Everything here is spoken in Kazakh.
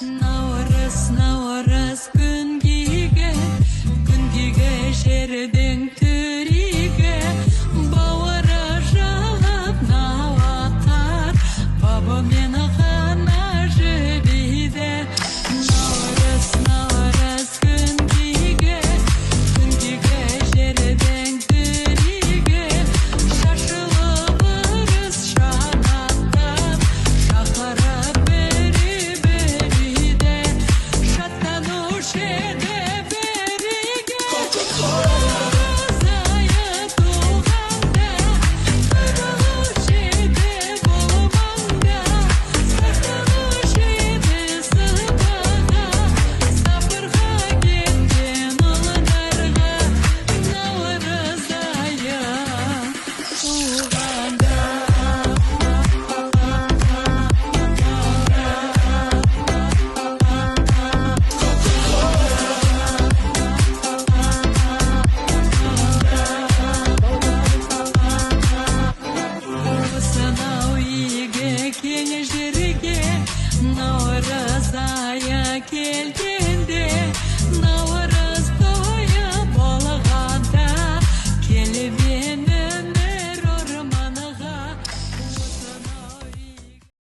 Naurыз күн күйге жердің түріге, бауыры жағып науатар, бабы мені ғана жібейді. Наурыз күн күйге жердің түріге, шашылып ырыс шанаттап, шақырып бірі-біріде, шаттанушы еді береге. Наурыз айы туғанда, сырғаушы еді бұл маңда, сақтанушы еді сыбаға, сапарға кеткен ұлдарға. Наурыз айы туғанда. Осынау игі кең жерге, наурыз айы келді.